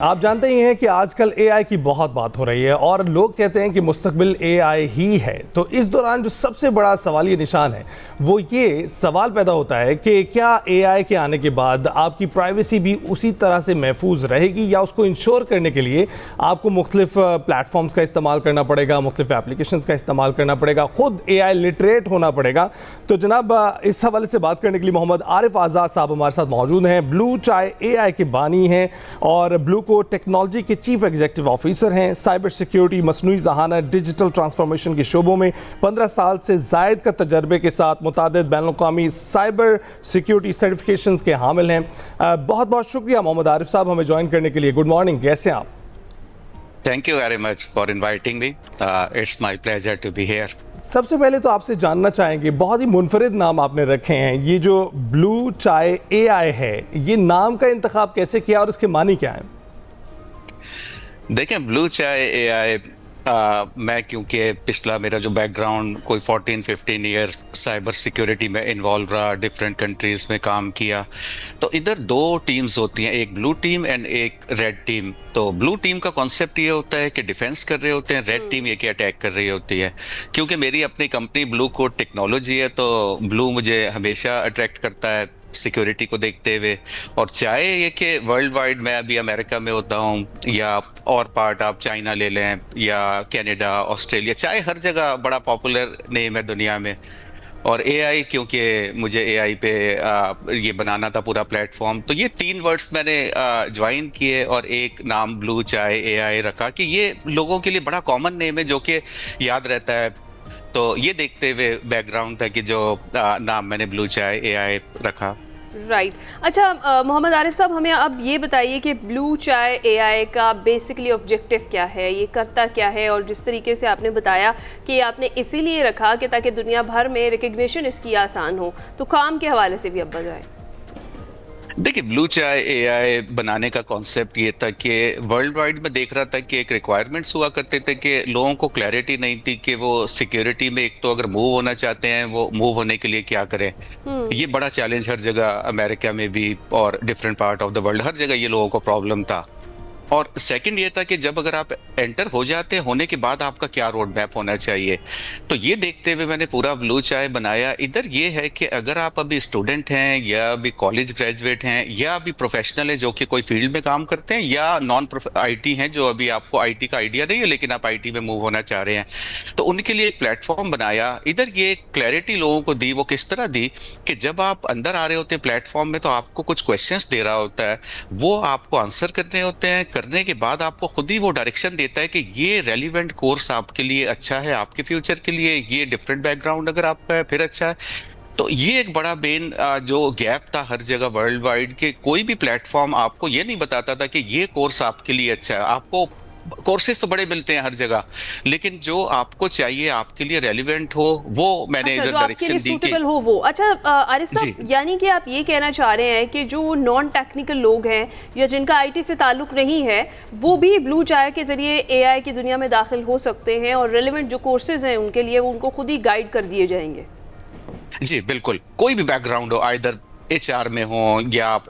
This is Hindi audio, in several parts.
आप जानते ही हैं कि आजकल एआई की बहुत बात हो रही है और लोग कहते हैं कि मुस्तकबिल एआई ही है। तो इस दौरान जो सबसे बड़ा सवालिया निशान है वो ये सवाल पैदा होता है कि क्या एआई के आने के बाद आपकी प्राइवेसी भी उसी तरह से महफूज रहेगी या उसको इंश्योर करने के लिए आपको मुख्तलिफ प्लेटफॉर्म्स का इस्तेमाल करना पड़ेगा, मुख्तलिफ एप्लीकेशंस का इस्तेमाल करना पड़ेगा, खुद एआई लिटरेट होना पड़ेगा। तो जनाब इस हवाले से बात करने के लिए मोहम्मद आरिफ आज़ाद साहब हमारे साथ मौजूद हैं। ब्लू चाय एआई के बानी हैं और ब्लू को टेक्नोलॉजी के चीफ एग्जीक्यूटिव ऑफिसर हैं। साइबर सिक्योरिटी, मसनूई ज़हानत, डिजिटल ट्रांसफॉर्मेशन के शोबों में 15 साल से जायद का तजर्बे के साथ मुतादिद बैनुल-अक़वामी साइबर सिक्योरिटी सर्टिफिकेशंस के हामिल हैं। बहुत बहुत शुक्रिया मोहम्मद आरिफ साहब हमें ज्वाइन करने के लिए। गुड मॉर्निंग, कैसे हैं आप? Thank you very much for inviting me. It's my pleasure to be here. सबसे पहले तो आपसे जानना चाहेंगे, बहुत ही मुनफरिद नाम आपने रखे हैं। ये जो ब्लू चाय एआई है, ये नाम का इंतखाब कैसे किया और इसके मानी क्या है? देखें, ब्लू चाय एआई मैं क्योंकि पिछला मेरा जो बैकग्राउंड कोई 14-15 ईयर्स साइबर सिक्योरिटी में इन्वॉल्व रहा, डिफरेंट कंट्रीज में काम किया, तो इधर दो टीम्स होती हैं, एक ब्लू टीम एंड एक रेड टीम। तो ब्लू टीम का कॉन्सेप्ट ये होता है कि डिफेंस कर रहे होते हैं, रेड टीम ये कि अटैक कर रही होती है। क्योंकि मेरी अपनी कंपनी ब्लू कोड टेक्नोलॉजी है, तो ब्लू मुझे हमेशा अट्रैक्ट करता है सिक्योरिटी को देखते हुए। और चाहे ये कि वर्ल्ड वाइड मैं अभी अमेरिका में होता हूँ या और पार्ट आप चाइना ले लें या कनाडा, ऑस्ट्रेलिया, चाहे हर जगह बड़ा पॉपुलर नेम है दुनिया में। और एआई, क्योंकि मुझे एआई पे ये बनाना था पूरा प्लेटफॉर्म, तो ये 3 वर्ड्स मैंने ज्वाइन किए और एक नाम ब्लू चाय एआई रखा कि ये लोगों के लिए बड़ा कॉमन नेम है जो कि याद रहता है। तो ये देखते हुए बैकग्राउंड था कि जो नाम मैंने ब्लू चाय एआई रखा। राइट अच्छा, मोहम्मद आरिफ साहब हमें अब ये बताइए कि ब्लू चाय एआई का बेसिकली ऑब्जेक्टिव क्या है, ये करता क्या है? और जिस तरीके से आपने बताया कि आपने इसीलिए रखा कि ताकि दुनिया भर में रिकग्निशन इसकी आसान हो, तो काम के हवाले से भी अब बताएं। देखिए, ब्लू चाय एआई बनाने का कॉन्सेप्ट ये था कि वर्ल्ड वाइड में देख रहा था कि एक रिक्वायरमेंट्स हुआ करते थे कि लोगों को क्लैरिटी नहीं थी कि वो सिक्योरिटी में एक तो अगर मूव होना चाहते हैं, वो मूव होने के लिए क्या करें। ये बड़ा चैलेंज हर जगह, अमेरिका में भी और different part of the world, हर जगह ये लोगों को प्रॉब्लम था। और सेकंड ये था कि जब अगर आप एंटर हो जाते हैं, होने के बाद आपका क्या रोड मैप होना चाहिए। तो ये देखते हुए मैंने पूरा ब्लू चाय बनाया। इधर ये है कि अगर आप अभी स्टूडेंट हैं या अभी कॉलेज ग्रेजुएट हैं या अभी प्रोफेशनल है जो कि कोई फील्ड में काम करते हैं या नॉन आईटी हैं, जो अभी आपको आईटी का आइडिया नहीं है लेकिन आप आईटी में मूव होना चाह रहे हैं, तो उनके लिए एक प्लेटफॉर्म बनाया। इधर ये क्लैरिटी लोगों को दी। वो किस तरह दी कि जब आप अंदर आ रहे होते हैं प्लेटफॉर्म में, तो आपको कुछ क्वेश्चंस दे रहा होता है, वो आपको आंसर करने होते हैं। करने के बाद आपको खुद ही वो डायरेक्शन देता है कि ये रेलिवेंट कोर्स आपके लिए अच्छा है, आपके फ्यूचर के लिए, ये डिफरेंट बैकग्राउंड अगर आपका है फिर अच्छा है। तो ये एक बड़ा मेन जो गैप था हर जगह वर्ल्ड वाइड के, कोई भी प्लेटफॉर्म आपको ये नहीं बताता था कि ये कोर्स आपके लिए अच्छा है। आपको कोर्सेज तो बड़े मिलते हैं हर जगह, लेकिन जो आपको चाहिए, आपके लिए रेलिवेंट हो, वो मैंने इधर डायरेक्शन दी कि हो वो। अच्छा आरिफ साहब, यानी कि आप ये कहना चाह रहे हैं कि जो नॉन टेक्निकल लोग हैं या जिनका आईटी से ताल्लुक नहीं है, वो भी ब्लू चाय के जरिए एआई की दुनिया में दाखिल हो सकते हैं और रेलिवेंट जो कोर्सेज हैं उनके लिए वो उनको खुद ही गाइड कर दिए जाएंगे? जी बिल्कुल, कोई भी बैकग्राउंड हो, आइदर एचआर में हो या आप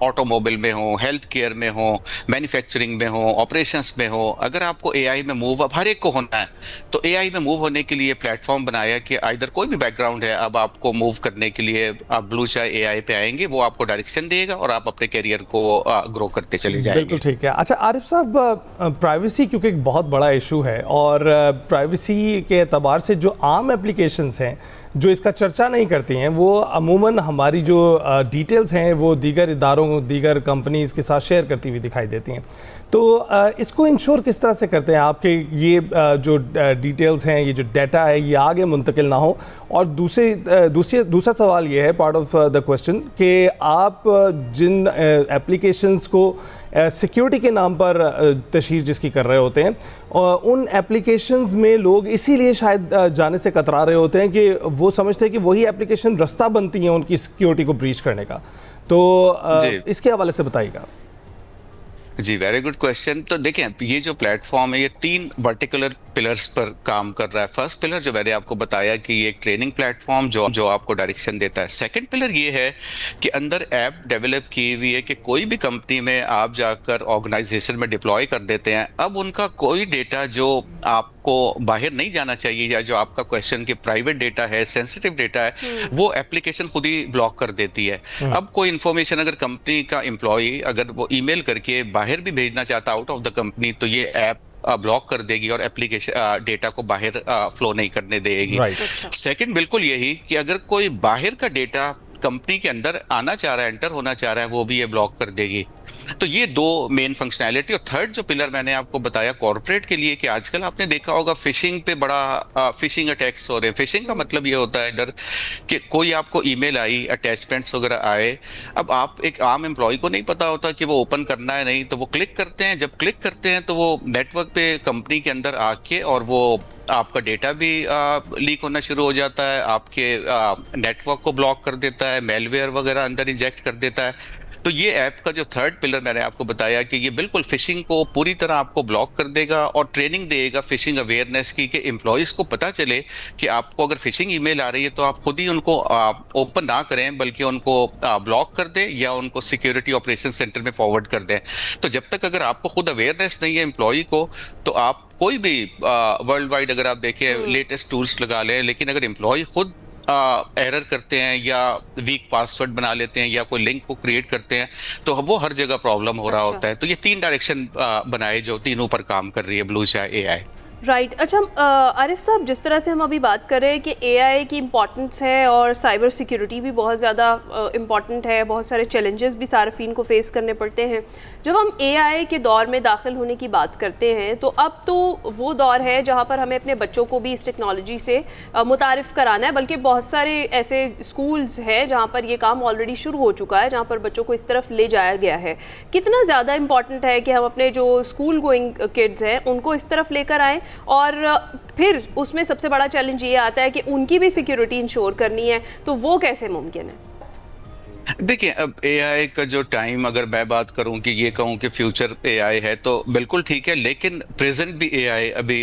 ऑटोमोबाइल में हो, हेल्थ केयर में हो, मैन्युफैक्चरिंग में हो, ऑपरेशंस में हो, अगर आपको एआई में मूव अब हर एक को होना है, तो एआई में मूव होने के लिए प्लेटफॉर्म बनाया कि आइदर कोई भी बैकग्राउंड है, अब आपको मूव करने के लिए आप ब्लू चाय एआई पे आएंगे, वो आपको डायरेक्शन देगा और आप अपने करियर को ग्रो करते चले जाएंगे। बिल्कुल ठीक है। अच्छा आरिफ साहब, प्राइवेसी क्योंकि एक बहुत बड़ा इशू है और प्राइवेसी के एतबार से जो आम एप्लीकेशंस हैं जो इसका चर्चा नहीं करती हैं, वो अमूमन हमारी जो डिटेल्स हैं वो दीगर इदारों, दीगर कंपनीज़ के साथ शेयर करती हुई दिखाई देती हैं। तो इसको इंश्योर किस तरह से करते हैं आपके ये जो डिटेल्स हैं, ये जो डाटा है, ये आगे मुंतकिल ना हो? और दूसरा सवाल ये है, पार्ट ऑफ द क्वेश्चन, कि आप जिन एप्लीकेशंस को सिक्योरिटी के नाम पर तशहीर जिसकी कर रहे होते हैं, उन एप्लीकेशंस में लोग इसीलिए शायद जाने से कतरा रहे होते हैं कि वो समझते हैं कि वही एप्लीकेशन रास्ता बनती हैं उनकी सिक्योरिटी को ब्रीच करने का। तो इसके हवाले से बताइएगा। जी, वेरी गुड क्वेश्चन। तो देखें, ये जो प्लेटफॉर्म है, ये 3 वर्टिकुलर पिलर्स पर काम कर रहा है। फर्स्ट पिलर जो मैंने आपको बताया कि ये एक ट्रेनिंग प्लेटफॉर्म जो आपको डायरेक्शन देता है। सेकंड पिलर ये है कि अंदर ऐप डेवलप की हुई है कि कोई भी कंपनी में आप जाकर ऑर्गेनाइजेशन में डिप्लॉय कर देते हैं, अब उनका कोई डेटा जो आपको बाहर नहीं जाना चाहिए या जो आपका क्वेश्चन कि प्राइवेट डेटा है, सेंसिटिव डेटा है, वो एप्लीकेशन खुद ही ब्लॉक कर देती है। अब कोई इंफॉर्मेशन अगर कंपनी का एम्प्लॉय अगर वो ईमेल करके बाहर भी भेजना चाहता आउट ऑफ द कंपनी, तो ये ऐप ब्लॉक कर देगी और एप्लीकेशन डेटा को बाहर फ्लो नहीं करने देगी। सेकंड बिल्कुल यही कि अगर कोई बाहर का डेटा कंपनी के अंदर आना चाह रहा है, एंटर होना चाह रहा है, वो भी ये ब्लॉक कर देगी। तो ये दो मेन फंक्शनैलिटी। और थर्ड जो पिलर मैंने आपको बताया कॉर्पोरेट के लिए, कि आजकल आपने देखा होगा फिशिंग पे बड़ा फिशिंग अटैक्स हो रहे हैं। फिशिंग का मतलब ये होता है इधर कि कोई आपको ईमेल आई, अटैचमेंट्स वगैरह आए, अब आप एक आम एम्प्लॉय को नहीं पता होता कि वो ओपन करना है नहीं, तो वो क्लिक करते हैं। जब क्लिक करते हैं तो वो नेटवर्क पे कंपनी के अंदर आके और वो आपका डेटा भी लीक होना शुरू हो जाता है, आपके नेटवर्क को ब्लॉक कर देता है, मेलवेयर वगैरह अंदर इंजेक्ट कर देता है। तो ये ऐप का जो थर्ड पिलर मैंने आपको बताया कि ये बिल्कुल फिशिंग को पूरी तरह आपको ब्लॉक कर देगा और ट्रेनिंग देगा फिशिंग अवेयरनेस की, कि एम्प्लॉयज को पता चले कि आपको अगर फिशिंग ईमेल आ रही है तो आप खुद ही उनको ओपन ना करें, बल्कि उनको ब्लॉक कर दें या उनको सिक्योरिटी ऑपरेशन सेंटर में फॉरवर्ड कर दें। तो जब तक अगर आपको खुद अवेयरनेस नहीं है एम्प्लॉय को, तो आप कोई भी वर्ल्ड वाइड अगर आप देखें लेटेस्ट टूल्स लगा लें, लेकिन अगर एम्प्लॉय खुद एरर करते हैं या वीक पासवर्ड बना लेते हैं या कोई लिंक को क्रिएट करते हैं, तो वो हर जगह प्रॉब्लम हो रहा होता है। तो ये 3 डायरेक्शन बनाए जो तीनों पर काम कर रही है ब्लू चाय एआई। राइट अच्छा आरिफ साहब, जिस तरह से हम अभी बात कर रहे हैं कि एआई की इम्पॉर्टेंस है और साइबर सिक्योरिटी भी बहुत ज़्यादा इम्पॉर्टेंट है, बहुत सारे चैलेंजेस भी सार्फिन को फेस करने पड़ते हैं। जब हम एआई के दौर में दाखिल होने की बात करते हैं, तो अब तो वो दौर है जहाँ पर हमें अपने बच्चों को भी इस टेक्नोलॉजी से मुतारिफ़ कराना है, बल्कि बहुत सारे ऐसे स्कूल्स हैं जहाँ पर ये काम ऑलरेडी शुरू हो चुका है, जहाँ पर बच्चों को इस तरफ ले जाया गया है। कितना ज़्यादा इम्पॉर्टेंट है कि हम अपने जो स्कूल गोइंग किड्स हैं उनको इस तरफ लेकर आएँ, और फिर उसमें सबसे बड़ा चैलेंज ये आता है कि उनकी भी सिक्योरिटी इंश्योर करनी है, तो वो कैसे मुमकिन है? देखिए, अब एआई का जो टाइम, अगर मैं बात करूं कि ये कहूं कि फ्यूचर एआई है, तो बिल्कुल ठीक है, लेकिन प्रेजेंट भी एआई अभी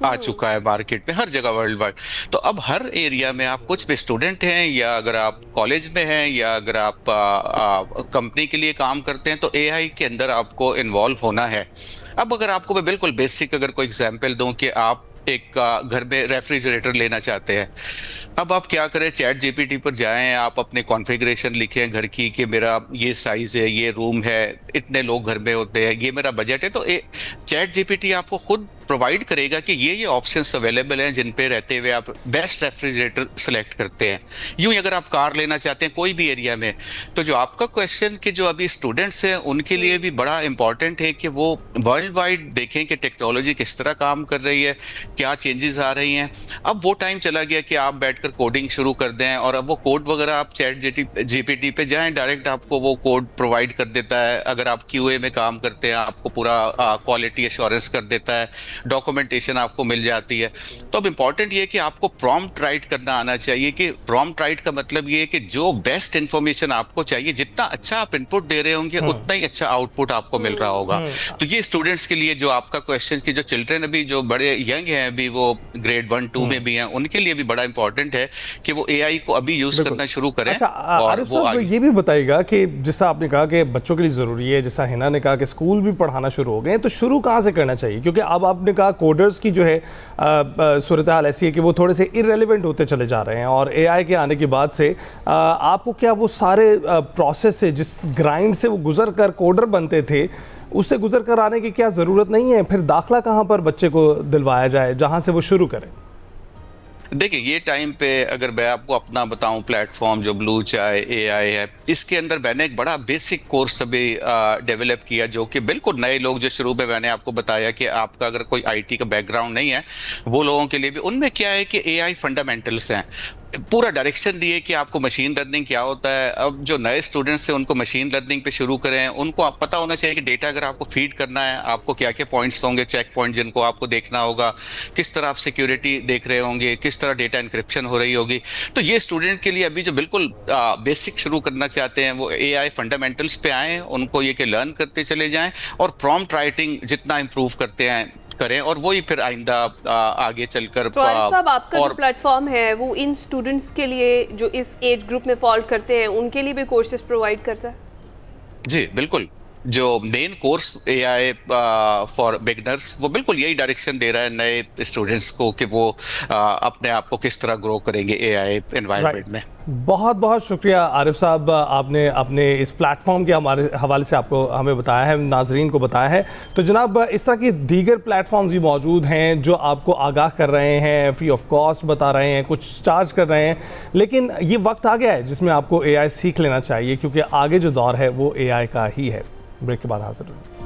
आ चुका है मार्केट में हर जगह वर्ल्ड वाइड। तो अब हर एरिया में आप कुछ भी स्टूडेंट हैं या अगर आप कॉलेज में हैं या अगर आप कंपनी के लिए काम करते हैं, तो एआई के अंदर आपको इन्वॉल्व होना है। अब अगर आपको मैं बिल्कुल बेसिक अगर कोई एग्जांपल दूं कि आप एक घर में रेफ्रिजरेटर लेना चाहते हैं, अब आप क्या करें, चैट जीपीटी पर जाएं, आप अपने कॉन्फ़िगरेशन लिखें घर की कि मेरा ये साइज़ है, ये रूम है, इतने लोग घर में होते हैं, ये मेरा बजट है, तो चैट जीपीटी आपको खुद प्रोवाइड करेगा कि ये ऑप्शंस अवेलेबल हैं जिन पे रहते हुए आप बेस्ट रेफ्रिजरेटर सेलेक्ट करते हैं। यूं ही अगर आप कार लेना चाहते हैं कोई भी एरिया में, तो जो आपका क्वेश्चन कि जो अभी स्टूडेंट्स हैं उनके लिए भी बड़ा इंपॉर्टेंट है कि वो वर्ल्ड वाइड देखें कि टेक्नोलॉजी किस तरह काम कर रही है, क्या चेंजेस आ रही हैं। अब वो टाइम चला गया कि आप बैठकर कोडिंग शुरू कर दें, और अब वो कोड वगैरह आप चैट जीपीटी पे जाएं, डायरेक्ट आपको वो कोड प्रोवाइड कर देता है। अगर आप क्यूए में काम करते हैं, आपको पूरा क्वालिटी एश्योरेंस कर देता है, डॉक्यूमेंटेशन आपको मिल जाती है। तो अब इंपॉर्टेंट ये है कि आपको प्रॉम्प्ट राइट करना आना चाहिए, कि प्रॉम्प्ट राइट का मतलब ये है कि जो बेस्ट इंफॉर्मेशन आपको चाहिए, जितना अच्छा आप इनपुट दे रहे होंगे उतना ही अच्छा आउटपुट आपको मिल रहा होगा। तो ये स्टूडेंट्स के लिए जो आपका क्वेश्चन कि जो चिल्ड्रन अभी जो बड़े यंग हैं, अभी वो ग्रेड 1 2 में भी हैं, उनके लिए भी बड़ा इंपॉर्टेंट है कि वो एआई को अभी यूज करना शुरू करें। अच्छा आरिफ साहब, ये भी बताइएगा कि जैसा आपने कहा कि बच्चों के लिए जरूरी है, जैसा हिना ने कहा कि स्कूल भी पढ़ाना शुरू हो गए, तो शुरू कहाँ से करना चाहिए? क्योंकि अब आपने कहा कोडर्स की जो है सूरत हाल ऐसी है कि वो थोड़े से इररेलेवेंट होते चले जा रहे हैं, और एआई के आने के बाद से आपको क्या वो सारे प्रोसेस से, जिस ग्राइंड से वो गुजर कर कोडर बनते थे, उससे गुजर कर आने की क्या ज़रूरत नहीं है? फिर दाखला कहाँ पर बच्चे को दिलवाया जाए जहाँ से वो शुरू करें? देखिए, ये टाइम पे अगर मैं आपको अपना बताऊं, प्लेटफॉर्म जो ब्लू चाय एआई है, इसके अंदर मैंने एक बड़ा बेसिक कोर्स अभी डेवलप किया, जो कि बिल्कुल नए लोग, जो शुरू में मैंने आपको बताया कि आपका अगर कोई आईटी का बैकग्राउंड नहीं है, वो लोगों के लिए भी। उनमें क्या है कि एआई फंडामेंटल्स हैं, पूरा डायरेक्शन दिए कि आपको मशीन लर्निंग क्या होता है। अब जो नए स्टूडेंट्स हैं उनको मशीन लर्निंग पे शुरू करें, उनको आप पता होना चाहिए कि डेटा अगर आपको फीड करना है, आपको क्या क्या पॉइंट्स होंगे, चेक पॉइंट जिनको आपको देखना होगा, किस तरह आप सिक्योरिटी देख रहे होंगे, किस तरह डेटा इंक्रिप्शन हो रही होगी। तो ये स्टूडेंट के लिए अभी जो बिल्कुल बेसिक शुरू करना चाहते हैं, वो एआई फंडामेंटल्स पे आएँ, उनको ये कि लर्न करते चले जाएँ, और प्रॉम्प्ट राइटिंग जितना इम्प्रूव करते हैं करें और वही फिर आइंदा आगे चलकर तो आरिफ साहब, आपका और जो प्लेटफॉर्म है वो इन स्टूडेंट्स के लिए जो इस एज ग्रुप में फॉल करते हैं उनके लिए भी कोर्सेज प्रोवाइड करता है? जी बिल्कुल। जो main course AI for beginners वो बिल्कुल यही डायरेक्शन दे रहा है नए स्टूडेंट्स को कि वो अपने आप को किस तरह ग्रो करेंगे एआई एनवायरनमेंट में। बहुत बहुत शुक्रिया आरिफ साहब, आपने अपने इस प्लेटफॉर्म के हमारे हवाले से आपको हमें बताया है, नाजरीन को बताया है। तो जनाब, इस तरह की दीगर प्लेटफॉर्म्स भी मौजूद हैं जो आपको आगाह कर रहे हैं, फ्री ऑफ कॉस्ट बता रहे हैं, कुछ चार्ज कर रहे हैं, लेकिन ये वक्त आ गया है जिसमें आपको एआई सीख लेना चाहिए क्योंकि आगे जो दौर है वो एआई का ही है। ब्रेक के बाद हाजिर होंगे।